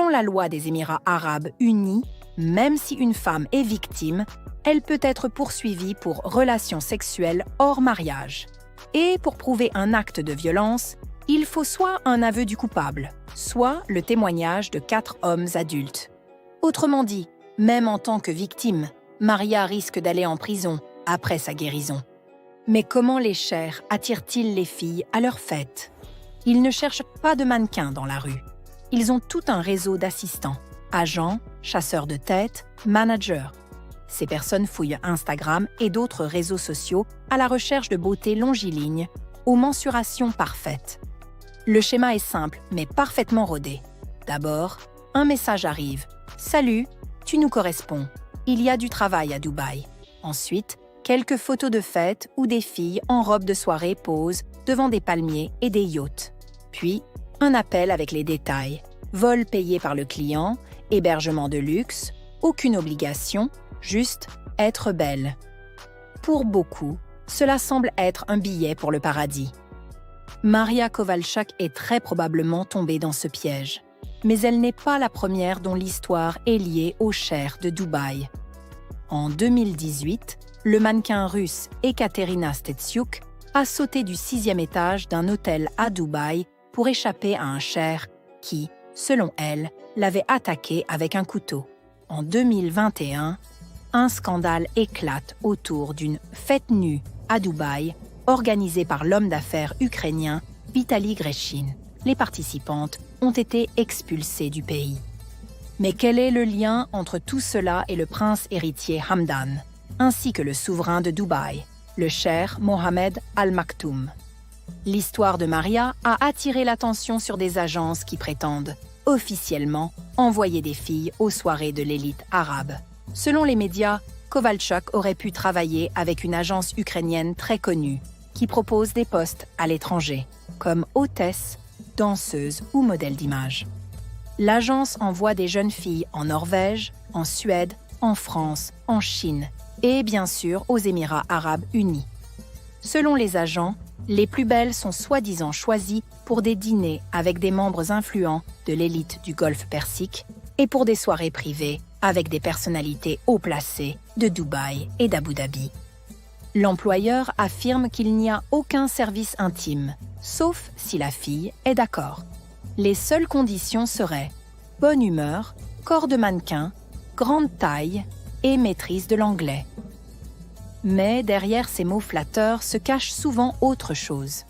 Selon la loi des Émirats arabes unis, même si une femme est victime, elle peut être poursuivie pour relations sexuelles hors mariage. Et pour prouver un acte de violence, il faut soit un aveu du coupable, soit le témoignage de 4 hommes adultes. Autrement dit, même en tant que victime, Maria risque d'aller en prison après sa guérison. Mais comment les chers attirent-ils les filles à leur fête? Ils ne cherchent pas de mannequins dans la rue. Ils ont tout un réseau d'assistants, agents, chasseurs de tête, managers. Ces personnes fouillent Instagram et d'autres réseaux sociaux à la recherche de beauté longiligne, aux mensurations parfaites. Le schéma est simple, mais parfaitement rodé. D'abord, un message arrive. « Salut, tu nous corresponds. Il y a du travail à Dubaï. » Ensuite, quelques photos de fête où des filles en robe de soirée posent devant des palmiers et des yachts. Puis, un appel avec les détails. Vol payé par le client, hébergement de luxe, aucune obligation, juste être belle. Pour beaucoup, cela semble être un billet pour le paradis. Maria Kovalchuk est très probablement tombée dans ce piège. Mais elle n'est pas la première dont l'histoire est liée au Cher de Dubaï. En 2018, le mannequin russe Ekaterina Stetsiuk a sauté du 6e étage d'un hôtel à Dubaï pour échapper à un Cher qui, selon elle, l'avait attaqué avec un couteau. En 2021, un scandale éclate autour d'une fête nue à Dubaï organisée par l'homme d'affaires ukrainien Vitali Greshin. Les participantes ont été expulsées du pays. Mais quel est le lien entre tout cela et le prince héritier Hamdan, ainsi que le souverain de Dubaï, le cheikh Mohammed Al Maktoum? L'histoire de Maria a attiré l'attention sur des agences qui prétendent, officiellement, envoyer des filles aux soirées de l'élite arabe. Selon les médias, Kovalchuk aurait pu travailler avec une agence ukrainienne très connue, qui propose des postes à l'étranger, comme hôtesse, danseuse ou modèle d'image. L'agence envoie des jeunes filles en Norvège, en Suède, en France, en Chine et bien sûr aux Émirats arabes unis. Selon les agents, les plus belles sont soi-disant choisies pour des dîners avec des membres influents de l'élite du Golfe Persique et pour des soirées privées avec des personnalités haut placées de Dubaï et d'Abu Dhabi. L'employeur affirme qu'il n'y a aucun service intime, sauf si la fille est d'accord. Les seules conditions seraient bonne humeur, corps de mannequin, grande taille et maîtrise de l'anglais. Mais derrière ces mots flatteurs se cache souvent autre chose.